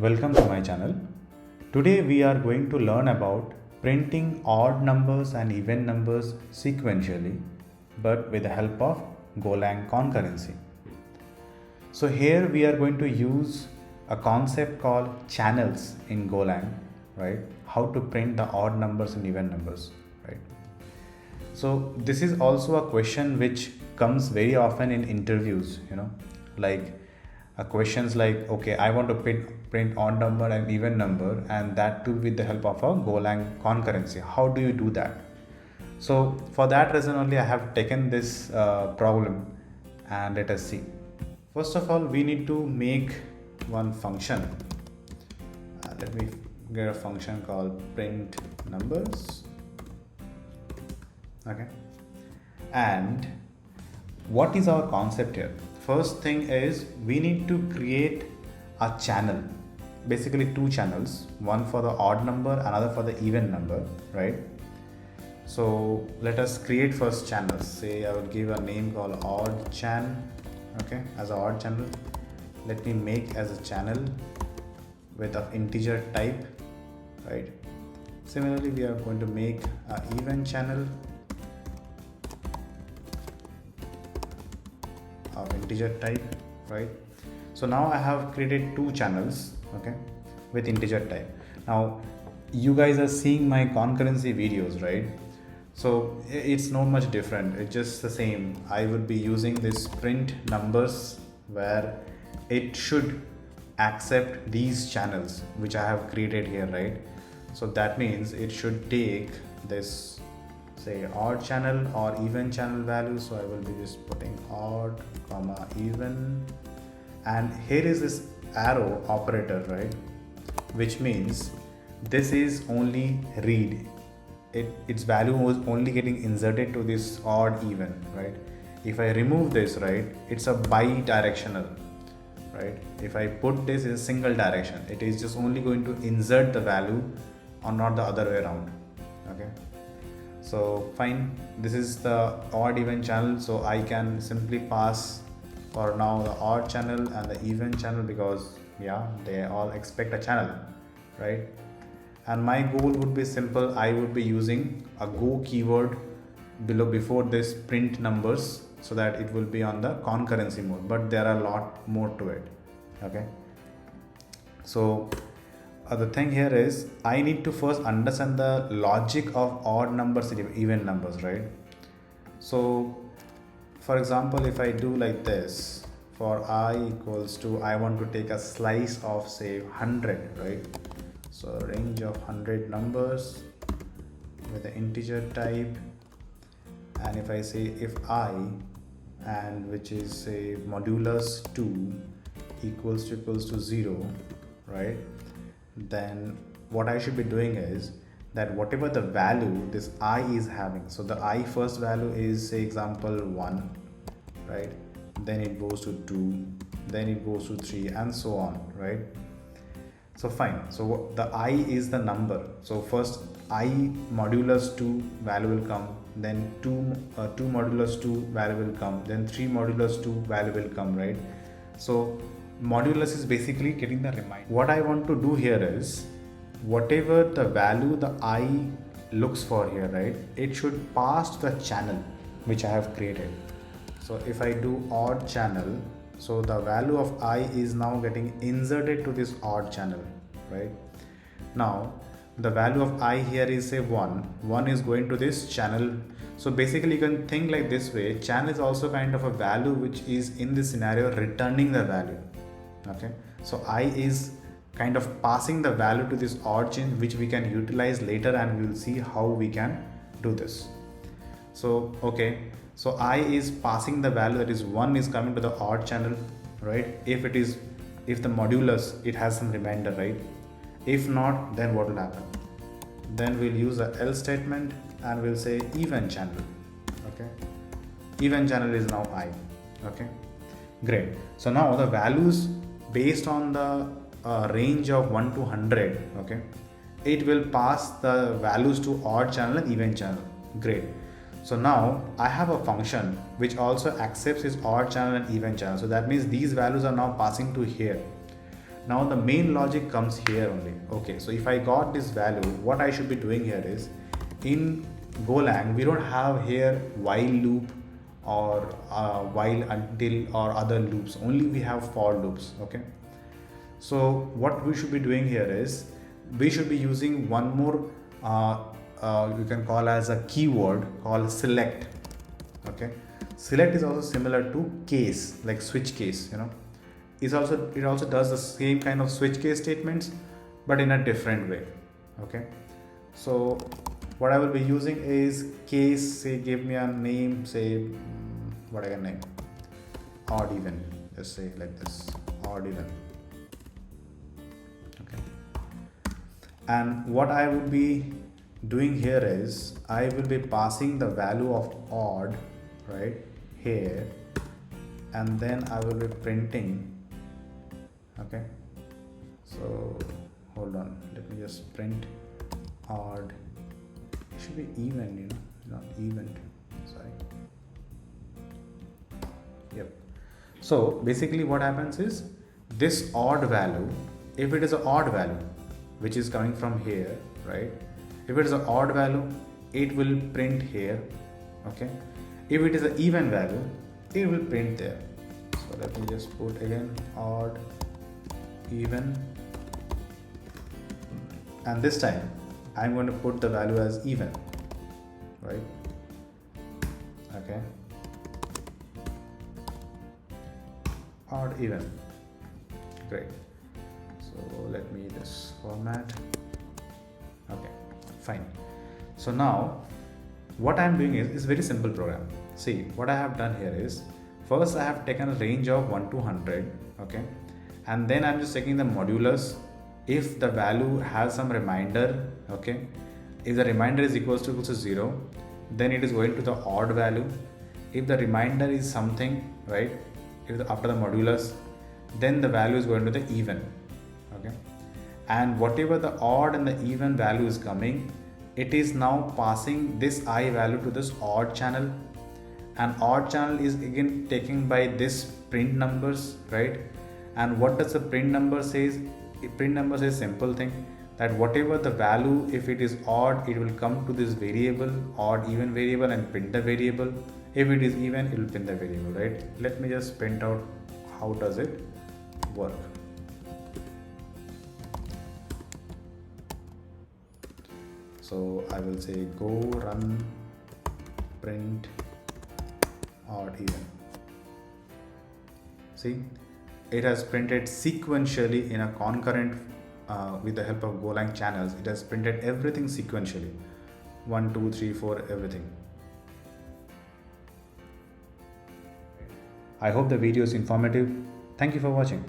Welcome to my channel. Today we are going to learn about printing odd numbers and even numbers sequentially, but with the help of golang concurrency. So here we are going to use a concept called channels in golang, right? How to print the odd numbers and even numbers, right? So this is also a question which comes very often in interviews, like questions like, okay, I want to print odd number and even number, and that too with the help of a golang concurrency. How do you do that? So for that reason only I have taken this problem, and let us see. First of all, we need to make one function. Let me get a function called print numbers. Okay, and what is our concept here? First thing is we need to create a channel, basically two channels, one for the odd number, another for the even number, right? So let us create first channels. Say I will give a name called odd chan, okay, as an odd channel. Let me make as a channel with an integer type, right? Similarly, we are going to make an even channel of integer type, right? So now I have created two channels, okay, with integer type. Now you guys are seeing my concurrency videos, right? So it's not much different, it's just the same. I would be using this print numbers where it should accept these channels which I have created here, right? So that means it should take this, say, odd channel or even channel value. So I will be just putting odd comma even, and here is this arrow operator, right, which means this is only read. Its value was only getting inserted to this odd even, right? If I remove this, right, it's a bi-directional, right? If I put this in a single direction, it is just only going to insert the value or not the other way around. Okay, so fine, this is the odd even channel, so I can simply pass for now the odd channel and the even channel, because yeah, they all expect a channel, right? And my goal would be simple. I would be using a go keyword before this print numbers, so that it will be on the concurrency mode, but there are a lot more to it. Okay, so the thing here is I need to first understand the logic of odd numbers and even numbers, right? So for example, if I do like this, for I equals to, I want to take a slice of say 100, right? So a range of 100 numbers with the integer type, and if I say if I, and which is say modulus 2 equals to 0, right, then what I should be doing is that whatever the value this I is having, so the I first value is say example 1, right, then it goes to 2, then it goes to 3, and so on, right? So fine, so the I is the number, so first I modulus 2 value will come, then 2 modulus 2 value will come, then 3 modulus 2 value will come, right? So modulus is basically getting the reminder. What I want to do here is whatever the value the I looks for here, right, it should pass to the channel which I have created. So if I do odd channel, so the value of I is now getting inserted to this odd channel, right? Now the value of I here is say 1 is going to this channel. So basically you can think like this way, channel is also kind of a value which is in this scenario returning the value. Okay, so I is kind of passing the value to this odd chain, which we can utilize later, and we will see how we can do this. So okay, so I is passing the value, that is 1 is coming to the odd channel, right? If the modulus, it has some remainder, right? If not, then what will happen? Then we'll use a else statement and we'll say even channel. Okay, even channel is now I. Okay, great. So now the values based on the range of 1 to 100, okay, it will pass the values to odd channel and even channel. Great. So now I have a function which also accepts its odd channel and even channel. So that means these values are now passing to here. Now the main logic comes here only. Okay, so if I got this value, what I should be doing here is, in Golang we don't have here while loop or while, until, or other loops. Only we have for loops. Okay, so what we should be doing here is, we should be using one more you can call as a keyword called select. Okay, select is also similar to case, like switch case, it also does the same kind of switch case statements, but in a different way. Okay, so what I will be using is case. Say give me a name, say what I can name, odd even, let's say like this, odd even. Okay, and what I will be doing here is, I will be passing the value of odd right here, and then I will be printing. Okay, so hold on, let me just print odd. It should be even, not event, sorry. Yep. So basically what happens is, this odd value, if it is an odd value which is coming from here, right, if it is an odd value, it will print here. Okay, if it is an even value, it will print there. So let me just put again odd, even, and this time I'm going to put the value as even, right? Okay, odd, even, great. So let me just format. Okay, fine. So now what I'm doing is very simple program. See, what I have done here is, first I have taken a range of 1 to 100. Okay, and then I'm just checking the modulus. If the value has some reminder, okay, if the reminder is equals to 0, then it is going to the odd value. If the reminder is something, right, after the modulus, then the value is going to the even. Okay, and whatever the odd and the even value is coming, it is now passing this I value to this odd channel, and odd channel is again taken by this print numbers, right? And what does the print number says? Print number says simple thing, that whatever the value, if it is odd, it will come to this variable, odd even variable, and print the variable. If it is even, it will print the variable, right? Let me just print out how does it work. So I will say go run print odd even. See, it has printed sequentially in a concurrent with the help of Golang channels. It has printed everything sequentially, 1 2 3 4, everything. I hope the video is informative. Thank you for watching.